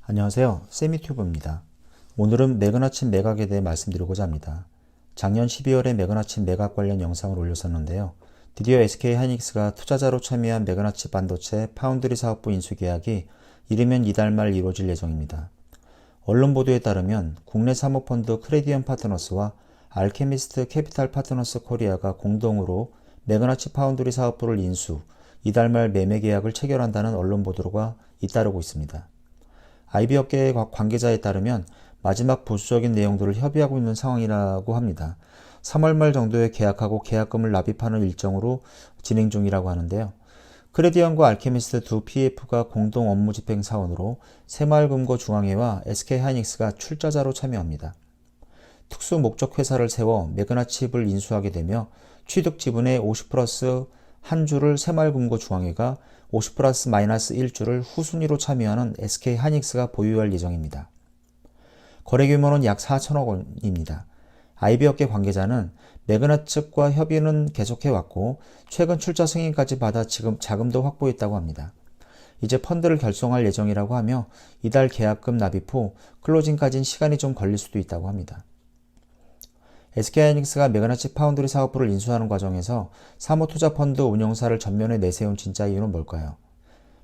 안녕하세요. 세미튜브입니다. 오늘은 매그나칩 매각에 대해 말씀드리고자 합니다. 작년 12월에 매그나칩 매각 관련 영상을 올렸었는데요. 드디어 SK하이닉스가 투자자로 참여한 매그나칩 반도체 파운드리 사업부 인수 계약이 이르면 이달 말 이루어질 예정입니다. 언론 보도에 따르면 국내 사모펀드 크레디언 파트너스와 알케미스트 캐피탈 파트너스 코리아가 공동으로 매그나칩 파운드리 사업부를 인수, 이달 말 매매 계약을 체결한다는 언론 보도가 잇따르고 있습니다. IB업계 관계자에 따르면 마지막 보수적인 내용들을 협의하고 있는 상황이라고 합니다. 3월 말 정도에 계약하고 계약금을 납입하는 일정으로 진행 중이라고 하는데요. 크레디언과 알케미스트 두 PF가 공동 업무 집행 사원으로 새마을금고 중앙회와 SK하이닉스가 출자자로 참여합니다. 특수 목적 회사를 세워 매그나칩을 인수하게 되며 취득 지분의 50 플러스 한 주를 새마을금고 중앙회가 50 플러스 마이너스 1주를 후순위로 참여하는 SK하이닉스가 보유할 예정입니다. 거래 규모는 약 4천억 원입니다. IB업계 관계자는 매그나칩과 협의는 계속해왔고 최근 출자 승인까지 받아 지금 자금도 확보했다고 합니다. 이제 펀드를 결성할 예정이라고 하며 이달 계약금 납입 후 클로징까지는 시간이 좀 걸릴 수도 있다고 합니다. SK하이닉스가 매그나칩 파운드리 사업부를 인수하는 과정에서 사모투자펀드 운용사를 전면에 내세운 진짜 이유는 뭘까요?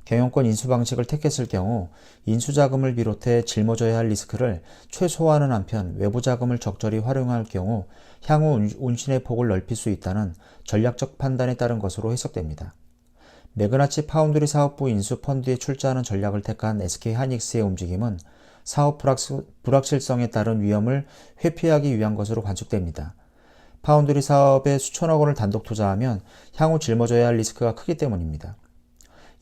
경영권 인수 방식을 택했을 경우 인수자금을 비롯해 짊어져야 할 리스크를 최소화하는 한편 외부 자금을 적절히 활용할 경우 향후 운신의 폭을 넓힐 수 있다는 전략적 판단에 따른 것으로 해석됩니다. 매그나칩 파운드리 사업부 인수 펀드에 출자하는 전략을 택한 SK하이닉스의 움직임은 사업 불확실성에 따른 위험을 회피하기 위한 것으로 관측됩니다. 파운드리 사업에 수천억 원을 단독 투자하면 향후 짊어져야 할 리스크가 크기 때문입니다.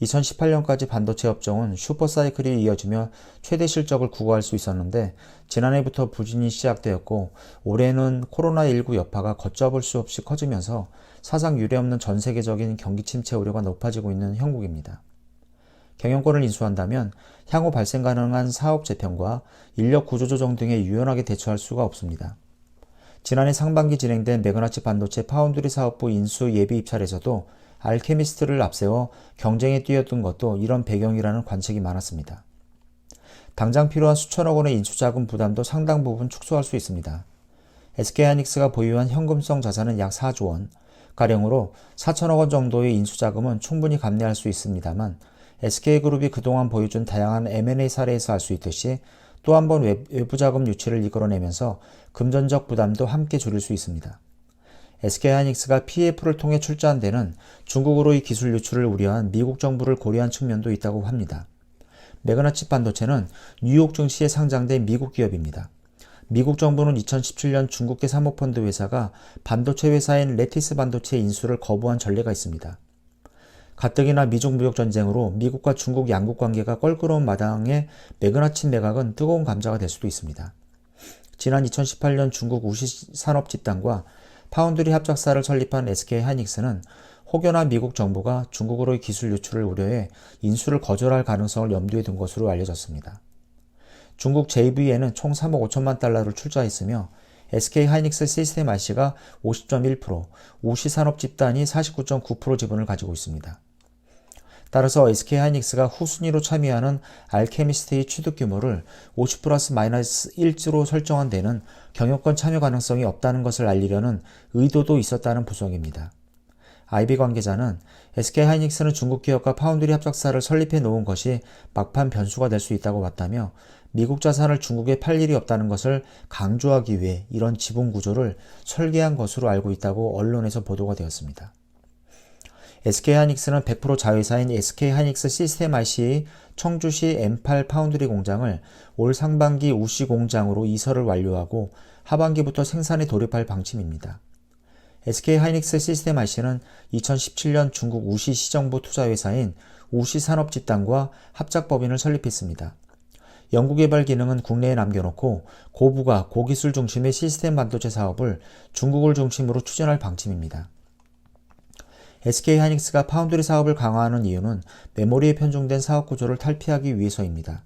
2018년까지 반도체 업종은 슈퍼사이클이 이어지며 최대 실적을 구가할 수 있었는데 지난해부터 부진이 시작되었고 올해는 코로나19 여파가 걷잡을 수 없이 커지면서 사상 유례없는 전 세계적인 경기 침체 우려가 높아지고 있는 형국입니다. 경영권을 인수한다면 향후 발생 가능한 사업 재편과 인력 구조 조정 등에 유연하게 대처할 수가 없습니다. 지난해 상반기 진행된 매그나칩 반도체 파운드리 사업부 인수 예비 입찰에서도 알케미스트를 앞세워 경쟁에 뛰어든 것도 이런 배경이라는 관측이 많았습니다. 당장 필요한 수천억 원의 인수자금 부담도 상당 부분 축소할 수 있습니다. SK하이닉스가 보유한 현금성 자산은 약 4조 원, 가량으로 4천억 원 정도의 인수자금은 충분히 감내할 수 있습니다만 SK그룹이 그동안 보여준 다양한 M&A 사례에서 알 수 있듯이 또 한 번 외부 자금 유치를 이끌어내면서 금전적 부담도 함께 줄일 수 있습니다. SK하이닉스가 PF를 통해 출자한 데는 중국으로의 기술 유출을 우려한 미국 정부를 고려한 측면도 있다고 합니다. 매그나칩 반도체는 뉴욕 증시에 상장된 미국 기업입니다. 미국 정부는 2017년 중국계 사모펀드 회사가 반도체 회사인 레티스 반도체 인수를 거부한 전례가 있습니다. 가뜩이나 미중 무역 전쟁으로 미국과 중국 양국 관계가 껄끄러운 마당에 매그나칩 매각은 뜨거운 감자가 될 수도 있습니다. 지난 2018년 중국 우시 산업 집단과 파운드리 합작사를 설립한 SK하이닉스는 혹여나 미국 정부가 중국으로의 기술 유출을 우려해 인수를 거절할 가능성을 염두에 둔 것으로 알려졌습니다. 중국 JV에는 총 3억 5천만 달러를 출자했으며 SK하이닉스 시스템 IC가 50.1%, 우시 산업 집단이 49.9% 지분을 가지고 있습니다. 따라서 SK하이닉스가 후순위로 참여하는 알케미스트의 취득 규모를 50 플러스 마이너스 1주로 설정한 데는 경영권 참여 가능성이 없다는 것을 알리려는 의도도 있었다는 분석입니다. IB 관계자는 SK하이닉스는 중국 기업과 파운드리 합작사를 설립해 놓은 것이 막판 변수가 될 수 있다고 봤다며 미국 자산을 중국에 팔 일이 없다는 것을 강조하기 위해 이런 지분 구조를 설계한 것으로 알고 있다고 언론에서 보도가 되었습니다. SK하이닉스는 100% 자회사인 SK하이닉스 시스템 IC의 청주시 M8 파운드리 공장을 올 상반기 우시 공장으로 이설을 완료하고 하반기부터 생산에 돌입할 방침입니다. SK하이닉스 시스템 IC는 2017년 중국 우시 시정부 투자회사인 우시 산업집단과 합작법인을 설립했습니다. 연구개발 기능은 국내에 남겨놓고 고부가 고기술 중심의 시스템 반도체 사업을 중국을 중심으로 추진할 방침입니다. SK하이닉스가 파운드리 사업을 강화하는 이유는 메모리에 편중된 사업 구조를 탈피하기 위해서입니다.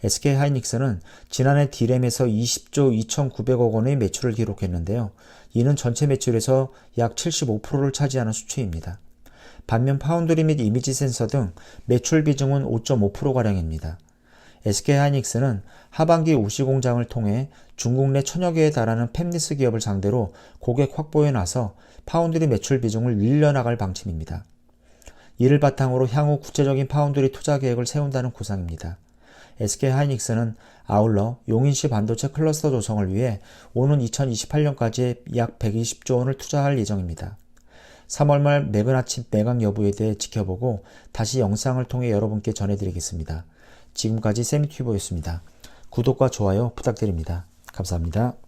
SK하이닉스는 지난해 D램에서 20조 2,900억 원의 매출을 기록했는데요. 이는 전체 매출에서 약 75%를 차지하는 수치입니다. 반면 파운드리 및 이미지 센서 등 매출 비중은 5.5%가량입니다. SK하이닉스는 하반기 우시 공장을 통해 중국 내 천여 개에 달하는 팹리스 기업을 상대로 고객 확보에 나서 파운드리 매출 비중을 늘려나갈 방침입니다. 이를 바탕으로 향후 구체적인 파운드리 투자 계획을 세운다는 구상입니다. SK하이닉스는 아울러 용인시 반도체 클러스터 조성을 위해 오는 2028년까지 약 120조 원을 투자할 예정입니다. 3월 말 매그나칩 매각 여부에 대해 지켜보고 다시 영상을 통해 여러분께 전해드리겠습니다. 지금까지 세미튜버였습니다. 구독과 좋아요 부탁드립니다. 감사합니다.